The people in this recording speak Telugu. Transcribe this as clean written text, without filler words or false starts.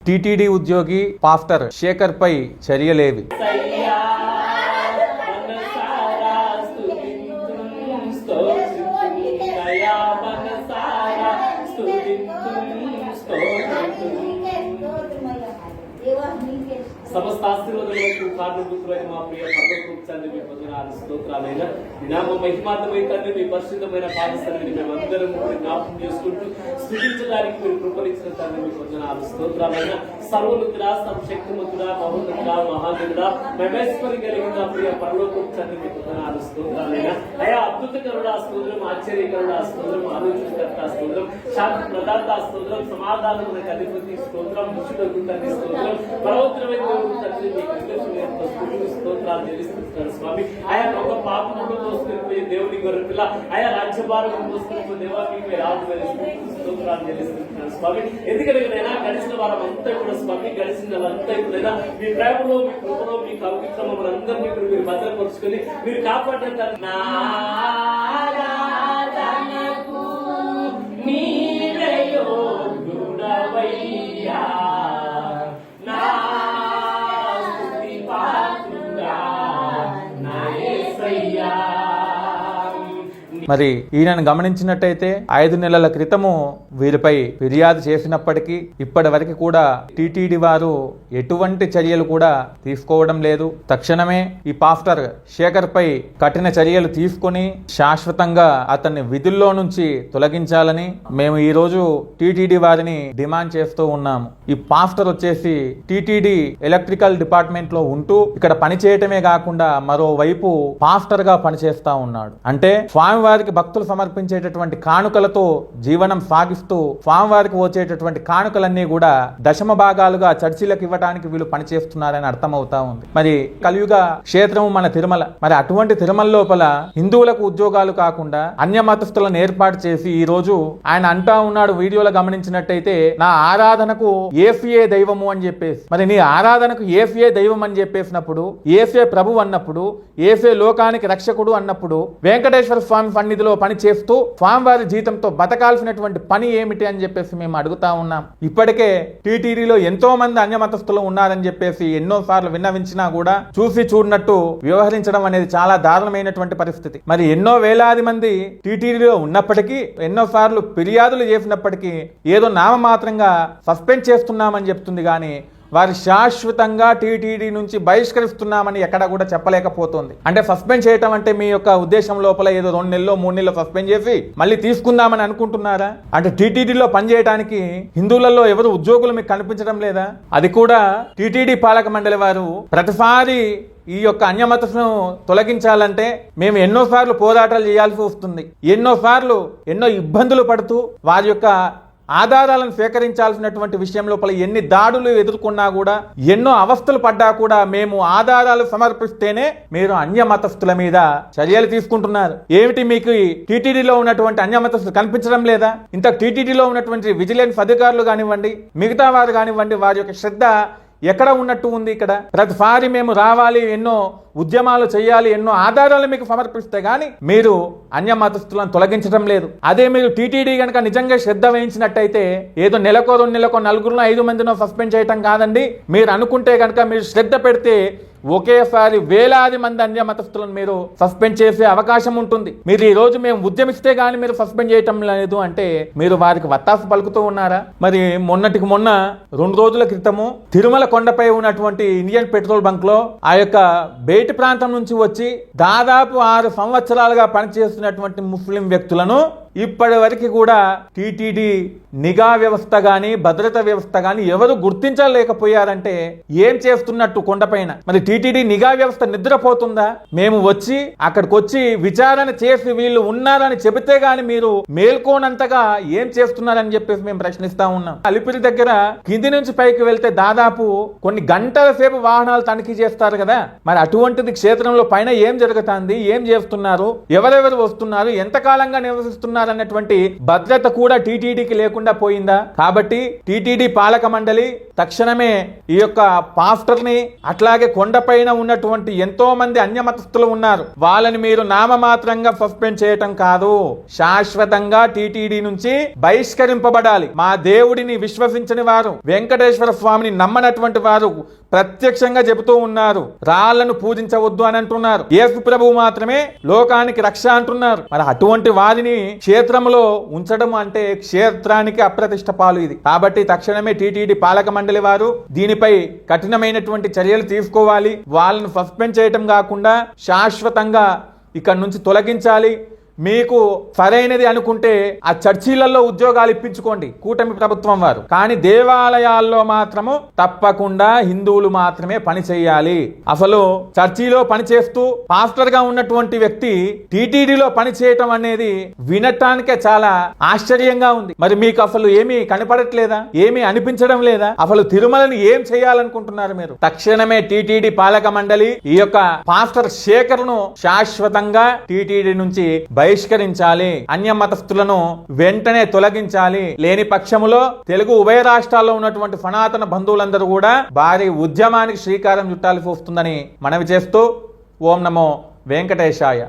టీటీడీ ఉద్యోగి పాస్టర్ శేఖర్ పై చర్యలేవి? సమస్త ఆశీర్వాదములకు కారణభూతులైన మా ప్రియ పరలోకపు తండ్రి మీ వందనాలు స్తోత్రాలైనా నామ మహిమార్థమై తండ్రి మీ పరిశుద్ధమైన పాదసన్నిధిని మేమందరం జ్ఞాపకం చేసుకుంటూ స్తుతించడానికి మీరు కృపనిచ్చిన తండ్రి మీ వందనాలు స్తోత్రాలైనా సర్వోన్నతుడా సర్వశక్తిమంతుడా మహోన్నతుడా మహాదేవుడా మహేశ్వరి కలిగిన ప్రియ పరలోకపు తండ్రి మీ వందనాలు స్తోత్రాలైనా అయా అద్భుతకరుడా స్తోత్రం ఆశ్చర్యకరుడా స్తోత్రం ఆలోచనకర్త స్తోత్రం శాంతి ప్రదాత స్తోత్రం సమాధానమునకు అధిపతి స్తోత్రం ముచ్చుటకు తండ్రి స్తోత్రం పరవత్రమైన స్తోత్రాలు చెల్లిస్తున్నాను స్వామి. ఆయా ఒక పాపములు మోసుకుని దేవుని గొర్రెపిల్ల ఆయా రాజ్యభారం మోసుకుని దేవా మీకు స్తోత్రాలు చెల్లిస్తున్నాను స్వామి. ఎందుకంటే నేను గడిచిన వారం అంతా కూడా స్వామి గడిచిన వాళ్ళంతా ఇప్పుడైనా మీ ప్రేమలో మీ కృపలో మీ కవిత్రమం అందరినీ ఇప్పుడు మీరు భద్రపరుచుకొని మీరు కాపాడంటారు. మరి ఈయనను గమనించినట్టయితే 5 నెలల క్రితము వీరిపై ఫిర్యాదు చేసినప్పటికీ ఇప్పటి వరకు కూడా టీటీడీ వారు ఎటువంటి చర్యలు కూడా తీసుకోవడం లేదు. తక్షణమే ఈ పాస్టర్ శేఖర్ పై కఠిన చర్యలు తీసుకుని శాశ్వతంగా అతన్ని విధుల్లో నుంచి తొలగించాలని మేము ఈ రోజు టీటీడీ వారిని డిమాండ్ చేస్తూ ఉన్నాము. ఈ పాస్టర్ వచ్చేసి టీటీడీ ఎలక్ట్రికల్ డిపార్ట్మెంట్ లో ఉంటూ ఇక్కడ పనిచేయటమే కాకుండా మరోవైపు పాస్టర్ గా పనిచేస్తా ఉన్నాడు. అంటే స్వామివారికి భక్తులు సమర్పించేటటువంటి కానుకలతో జీవనం సాగిస్తూ స్వామివారికి వచ్చేటటువంటి కానుకలన్నీ కూడా దశమ భాగాలుగా చర్చిలకు ఇవ్వడానికి వీళ్ళు పనిచేస్తున్నారని అర్థమవుతా ఉంది. మరి కలియుగ క్షేత్రము మన తిరుమల. మరి అటువంటి తిరుమల లోపల హిందువులకు ఉద్యోగాలు కాకుండా అన్య మతస్థులను ఏర్పాటు చేసి ఈ రోజు ఆయన అంటా ఉన్నాడు, వీడియోలో గమనించినట్టయితే నా ఆరాధనకు ఏఫ్ఏ దైవము అని చెప్పేసి. మరి నీ ఆరాధనకు ఏఫ్ఏ దైవం అని చెప్పేసినప్పుడు, ఏఫ్ఏ ప్రభు అన్నప్పుడు, ఏఫ్ఏ లోకానికి రక్షకుడు అన్నప్పుడు వెంకటేశ్వర స్వామి సన్నిధిలో పని చేస్తూ స్వామివారి జీతంతో బతకాల్సినటువంటి పని ఏమిటి అని చెప్పేసి మేము అడుగుతా ఉన్నాం. ఇప్పటికే టీటీడీలో ఎంతో మంది అన్యమతస్థులు ఉన్నారని చెప్పేసి ఎన్నోసార్లు విన్నవించినా కూడా చూసి చూడనట్టు వ్యవహరించడం అనేది చాలా దారుణమైనటువంటి పరిస్థితి. మరి ఎన్నో వేలాది మంది టీటీడీలో ఉన్నప్పటికీ, ఎన్నోసార్లు ఫిర్యాదులు చేసినప్పటికీ ఏదో నామమాత్రంగా సస్పెండ్ చేస్తున్నామని చెప్తుంది కానీ వారి శాశ్వతంగా టీటీడీ నుంచి బహిష్కరిస్తున్నామని ఎక్కడ కూడా చెప్పలేకపోతుంది. అంటే సస్పెండ్ చేయటం అంటే మీ యొక్క ఉద్దేశం లోపల ఏదో 2 నెలలు 3 నెలలు సస్పెండ్ చేసి మళ్ళీ తీసుకుందామని అనుకుంటున్నారా? అంటే టీటీడీలో పనిచేయడానికి హిందువులలో ఎవరు ఉద్యోగులు మీకు కనిపించడం లేదా? అది కూడా టీటీడీ పాలక మండలి వారు ప్రతిసారి ఈ యొక్క అన్యమతను తొలగించాలంటే మేము ఎన్నోసార్లు పోరాటాలు చేయాల్సి వస్తుంది. ఎన్నో ఇబ్బందులు పడుతూ వారి యొక్క ఆధారాలను సేకరించాల్సినటువంటి విషయం లోపల ఎన్ని దాడులు ఎదుర్కొన్నా కూడా, ఎన్నో అవస్థలు పడ్డా కూడా మేము ఆధారాలు సమర్పిస్తేనే మీరు అన్యమతస్థుల మీద చర్యలు తీసుకుంటున్నారు. ఏమిటి మీకు టీటీడీలో ఉన్నటువంటి అన్యమతస్థులు కనిపించడం లేదా? ఇంత టీటీడీలో ఉన్నటువంటి విజిలెన్స్ అధికారులు కానివ్వండి, మిగతా వారు కానివ్వండి, వారి యొక్క శ్రద్ధ ఎక్కడ ఉన్నట్టు ఉంది? ఇక్కడ ప్రతిసారి మేము రావాలి, ఎన్నో ఉద్యమాలు చేయాలి, ఎన్నో ఆధారాలు మీకు సమర్పిస్తే గానీ మీరు అన్యమతస్థులను తొలగించడం లేదు. అదే మీరు టీటీడీ కనుక నిజంగా శ్రద్ధ వహించినట్టయితే ఏదో నెలకో 2 నెలకో 4 5 మందినో సస్పెండ్ చేయటం కాదండి. మీరు అనుకుంటే కనుక మీరు శ్రద్ధ పెడితే ఒకేసారి వేలాది మంది అన్యమతస్థులను మీరు సస్పెండ్ చేసే అవకాశం ఉంటుంది. మీరు ఈ రోజు మేము ఉద్యమిస్తే గానీ మీరు సస్పెండ్ చేయటం లేదు అంటే మీరు వారికి వత్తాసు పలుకుతూ ఉన్నారా? మరి మొన్నటికి మొన్న 2 రోజుల క్రితము తిరుమల కొండపై ఉన్నటువంటి ఇండియన్ పెట్రోల్ బంక్ లో ఆ యొక్క బయటి ప్రాంతం నుంచి వచ్చి దాదాపు 6 సంవత్సరాలుగా పనిచేస్తున్నటువంటి ముస్లిం వ్యక్తులను ఇప్పటి వరకు కూడా టీటీడీ నిఘా వ్యవస్థ గాని భద్రతా వ్యవస్థ గాని ఎవరు గుర్తించలేకపోయారంటే ఏం చేస్తున్నట్టు కొండపైన? మరి టీటీడీ నిఘా వ్యవస్థ నిద్రపోతుందా? మేము వచ్చి అక్కడికి వచ్చి విచారణ చేసి వీళ్ళు ఉన్నారని చెబితే గాని మీరు మేల్కోనంతగా ఏం చేస్తున్నారని చెప్పేసి మేము ప్రశ్నిస్తా ఉన్నాం. అలిపిరి దగ్గర కింది నుంచి పైకి వెళ్తే దాదాపు కొన్ని గంటల సేపు వాహనాలు తనిఖీ చేస్తారు కదా. మరి అటువంటిది క్షేత్రంలో పైన ఏం జరుగుతుంది, ఏం చేస్తున్నారు, ఎవరెవరు వస్తున్నారు, ఎంతకాలంగా నివసిస్తున్నారు అన్నటువంటి భద్రత కూడా టీటీడీకి లేకుండా పోయిందా? కాబట్టి టీటీడీ పాలక మండలి తక్షణమే ఈ యొక్క పాస్టర్ ని అట్లాగే కొండ పైన ఉన్నటువంటి ఎంతో మంది అన్యమతస్థులు ఉన్నారు. వాళ్ళని మీరు నామమాత్రంగా సస్పెండ్ చేయటం కాదు, శాశ్వతంగా టీటీడీ నుంచి బహిష్కరింపబడాలి. మా దేవుడిని విశ్వసించని వారు, వెంకటేశ్వర స్వామిని నమ్మనటువంటి వారు ప్రత్యక్షంగా చెబుతూ ఉన్నారు, రాళ్లను పూజించవద్దు అని అంటున్నారు. యేసు ప్రభువు మాత్రమే లోకానికి రక్ష అంటున్నారు. మరి అటువంటి వారిని క్షేత్రంలో ఉంచడం అంటే క్షేత్రానికి అప్రతిష్ట పాలు ఇది. కాబట్టి తక్షణమే టీటీడీ పాలక మండలి వారు దీనిపై కఠినమైనటువంటి చర్యలు తీసుకోవాలి. వాళ్ళను సస్పెండ్ చేయటం కాకుండా శాశ్వతంగా ఇక్కడి నుంచి తొలగించాలి. మీకు సరైనది అనుకుంటే ఆ చర్చిలలో ఉద్యోగాలు ఇప్పించుకోండి కూటమి ప్రభుత్వం వారు, కానీ దేవాలయాల్లో మాత్రము తప్పకుండా హిందువులు మాత్రమే పని చేయాలి. అసలు చర్చిలో పనిచేస్తూ పాస్టర్ గా ఉన్నటువంటి వ్యక్తి టీటీడీలో పని చేయటం అనేది వినటానికే చాలా ఆశ్చర్యంగా ఉంది. మరి మీకు అసలు ఏమీ కనపడట్లేదా? ఏమీ అనిపించడం లేదా? అసలు తిరుమలని ఏం చేయాలనుకుంటున్నారు మీరు? తక్షణమే టీటీడీ పాలక మండలి ఈ యొక్క పాస్టర్ శేఖర్ను శాశ్వతంగా టీటీడీ నుంచి బహిష్కరించాలి. అన్య మతస్థులను వెంటనే తొలగించాలి. లేని పక్షములో తెలుగు ఉభయ రాష్ట్రాల్లో ఉన్నటువంటి సనాతన బంధువులందరూ కూడా భారీ ఉద్యమానికి శ్రీకారం చుట్టాల్సి వస్తుందని మనవి చేస్తూ ఓం నమో వెంకటేశాయ.